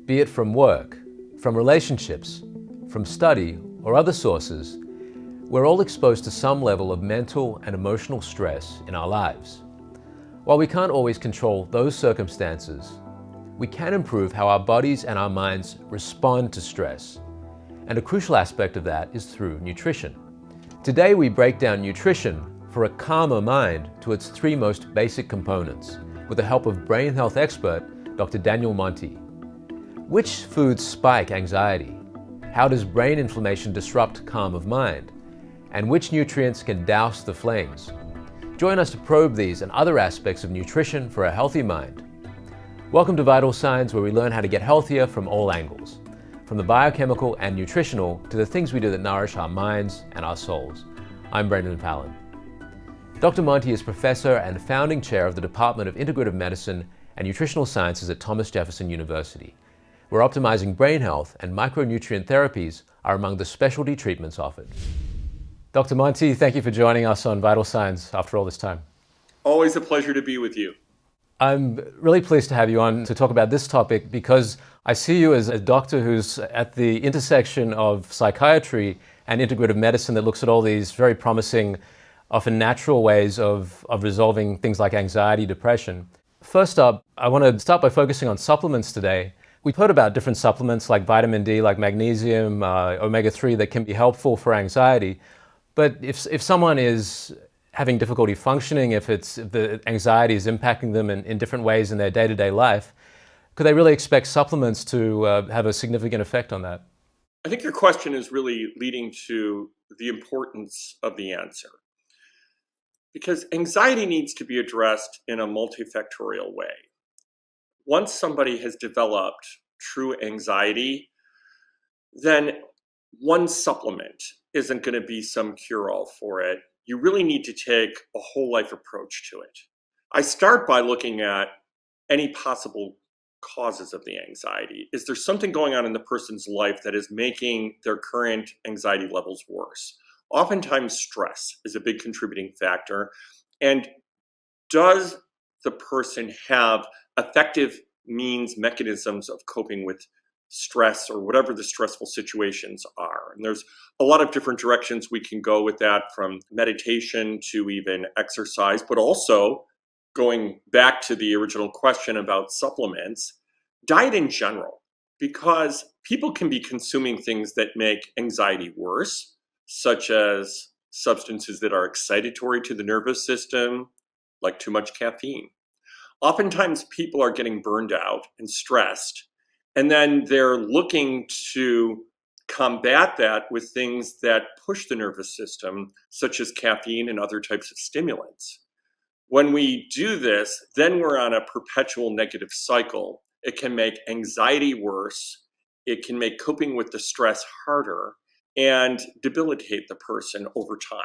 Be it from work, from relationships, from study, or other sources, we're all exposed to some level of mental and emotional stress in our lives. While we can't always control those circumstances, we can improve how our bodies and our minds respond to stress. And a crucial aspect of that is through nutrition. Today we break down nutrition for a calmer mind to its three most basic components with the help of brain health expert Dr. Daniel Monti. Which foods spike anxiety? How does brain inflammation disrupt calm of mind? And which nutrients can douse the flames? Join us to probe these and other aspects of nutrition for a healthy mind. Welcome to Vital Signs, where we learn how to get healthier from all angles, from the biochemical and nutritional to the things we do that nourish our minds and our souls. I'm Brendon Fallon. Dr. Monti is professor and founding chair of the Department of Integrative Medicine and Nutritional Sciences at Thomas Jefferson University, where optimizing brain health and micronutrient therapies are among the specialty treatments offered. Dr. Monti, thank you for joining us on Vital Signs after all this time. Always a pleasure to be with you. I'm really pleased to have you on to talk about this topic because I see you as a doctor who's at the intersection of psychiatry and integrative medicine that looks at all these very promising, often natural ways of resolving things like anxiety, depression. First up, I want to start by focusing on supplements today. We've heard about different supplements like vitamin D, like magnesium, omega-3 that can be helpful for anxiety. But if someone is having difficulty functioning, if the anxiety is impacting them in different ways in their day-to-day life, could they really expect supplements to have a significant effect on that? I think your question is really leading to the importance of the answer. Because anxiety needs to be addressed in a multifactorial way. Once somebody has developed true anxiety, then one supplement isn't going to be some cure-all for it. You really need to take a whole life approach to it. I start by looking at any possible causes of the anxiety. Is there something going on in the person's life that is making their current anxiety levels worse? Oftentimes stress is a big contributing factor. And does the person have effective mechanisms of coping with stress or whatever the stressful situations are? And there's a lot of different directions we can go with that, from meditation to even exercise, but also going back to the original question about supplements, diet in general, because people can be consuming things that make anxiety worse, such as substances that are excitatory to the nervous system, like too much caffeine. Oftentimes people are getting burned out and stressed, and then they're looking to combat that with things that push the nervous system, such as caffeine and other types of stimulants. When we do this, then we're on a perpetual negative cycle. It can make anxiety worse, it can make coping with the stress harder, and debilitate the person over time.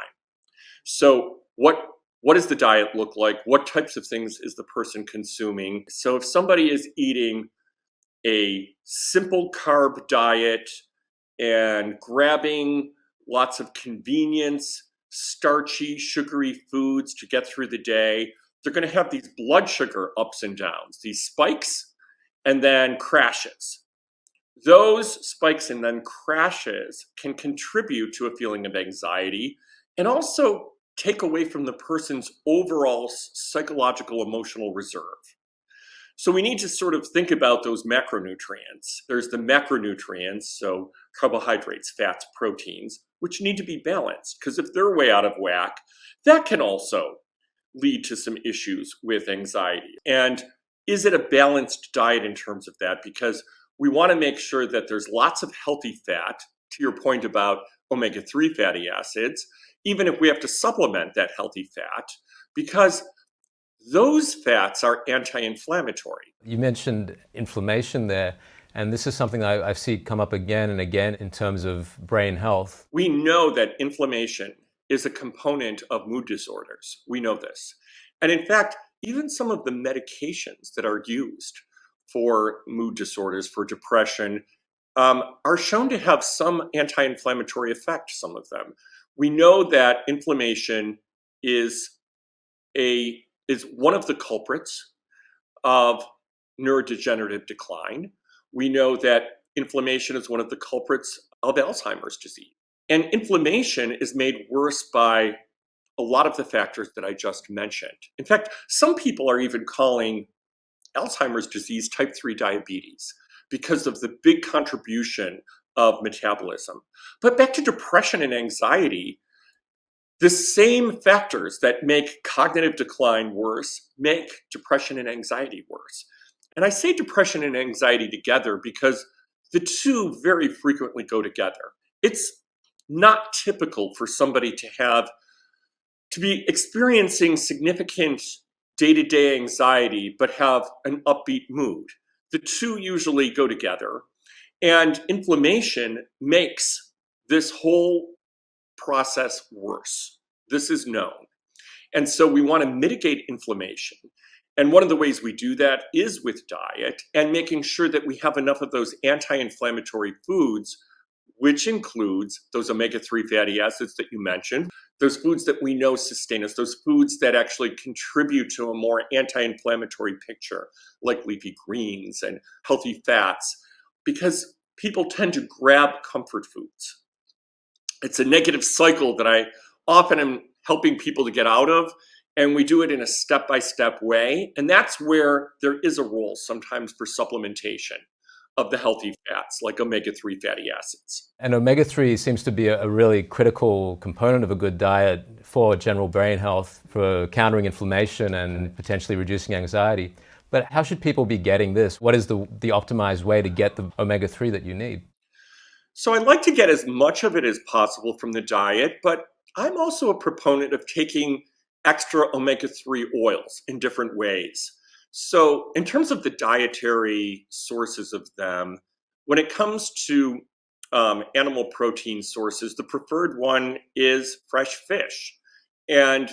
So what does the diet look like? What types of things is the person consuming? So if somebody is eating a simple carb diet and grabbing lots of convenience, starchy, sugary foods to get through the day, they're going to have these blood sugar ups and downs, these spikes and then crashes. Those spikes and then crashes can contribute to a feeling of anxiety and also take away from the person's overall psychological emotional reserve. So we need to sort of think about those macronutrients. There's the macronutrients, so carbohydrates, fats, proteins, which need to be balanced, because if they're way out of whack, that can also lead to some issues with anxiety. And is it a balanced diet in terms of that? Because we want to make sure that there's lots of healthy fat, to your point about omega-3 fatty acids, even if we have to supplement that healthy fat, because those fats are anti-inflammatory. You mentioned inflammation there, and this is something I see come up again and again in terms of brain health. We know that inflammation is a component of mood disorders. We know this. And in fact, even some of the medications that are used for mood disorders, for depression, are shown to have some anti-inflammatory effect, some of them. We know that inflammation is one of the culprits of neurodegenerative decline. We know that inflammation is one of the culprits of Alzheimer's disease. And inflammation is made worse by a lot of the factors that I just mentioned. In fact, some people are even calling Alzheimer's disease type 3 diabetes because of the big contribution of metabolism. But back to depression and anxiety, the same factors that make cognitive decline worse make depression and anxiety worse. And I say depression and anxiety together because the two very frequently go together. It's not typical for somebody to be experiencing significant day-to-day anxiety but have an upbeat mood. The two usually go together, and inflammation makes this whole process worse. This is known. And so we want to mitigate inflammation. And one of the ways we do that is with diet and making sure that we have enough of those anti-inflammatory foods, which includes those omega-3 fatty acids that you mentioned, those foods that we know sustain us, those foods that actually contribute to a more anti-inflammatory picture, like leafy greens and healthy fats, because people tend to grab comfort foods. It's a negative cycle that I often am helping people to get out of, and we do it in a step-by-step way. And that's where there is a role sometimes for supplementation of the healthy fats, like omega-3 fatty acids. And omega-3 seems to be a really critical component of a good diet for general brain health, for countering inflammation and potentially reducing anxiety. But how should people be getting this? What is the optimized way to get the omega-3 that you need? So I like to get as much of it as possible from the diet, but I'm also a proponent of taking extra omega-3 oils in different ways. So in terms of the dietary sources of them, when it comes to animal protein sources, the preferred one is fresh fish. And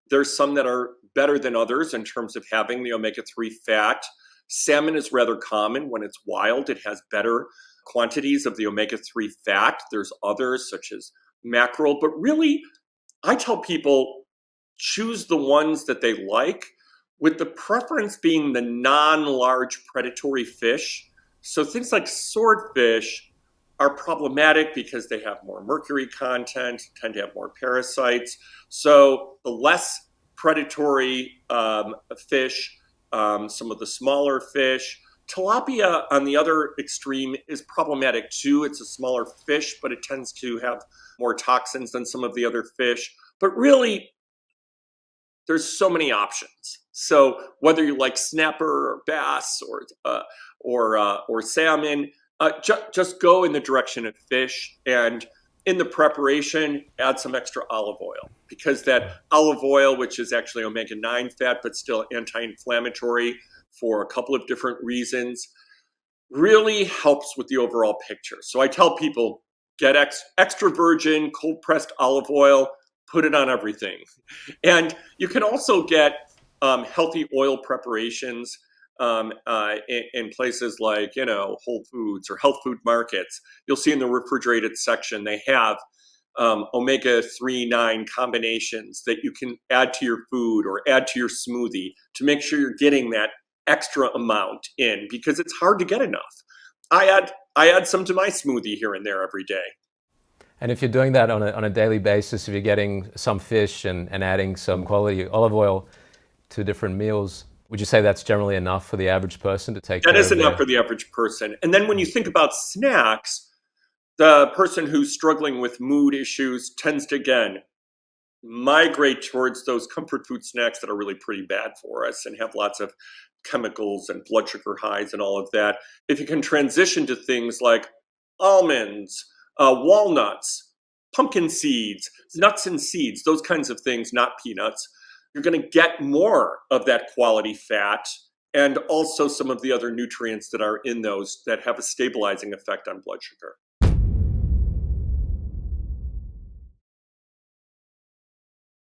there's some that are better than others in terms of having the omega-3 fat. Salmon is rather common when it's wild. It has better quantities of the omega-3 fat. There's others such as mackerel, but really I tell people choose the ones that they like, with the preference being the non-large predatory fish. So things like swordfish are problematic because they have more mercury content, tend to have more parasites. So the less predatory fish, some of the smaller fish. Tilapia, on the other extreme, is problematic too. It's a smaller fish, but it tends to have more toxins than some of the other fish. But really, there's so many options. So whether you like snapper or bass or salmon, just go in the direction of fish, and in the preparation, add some extra olive oil, because that olive oil, which is actually omega-9 fat, but still anti-inflammatory for a couple of different reasons, really helps with the overall picture. So I tell people, get extra virgin cold pressed olive oil, put it on everything. And you can also get healthy oil preparations in places like, Whole Foods or health food markets. You'll see in the refrigerated section, they have omega-3, 9 combinations that you can add to your food or add to your smoothie to make sure you're getting that extra amount in, because it's hard to get enough. I add some to my smoothie here and there every day. And if you're doing that on a daily basis, if you're getting some fish and adding some quality olive oil to different meals, would you say that's generally enough for the average person to take? That is enough for the average person. And then when you think about snacks, the person who's struggling with mood issues tends to, again, migrate towards those comfort food snacks that are really pretty bad for us and have lots of chemicals and blood sugar highs and all of that. If you can transition to things like almonds, walnuts, pumpkin seeds, nuts and seeds, those kinds of things, not peanuts, you're going to get more of that quality fat and also some of the other nutrients that are in those that have a stabilizing effect on blood sugar.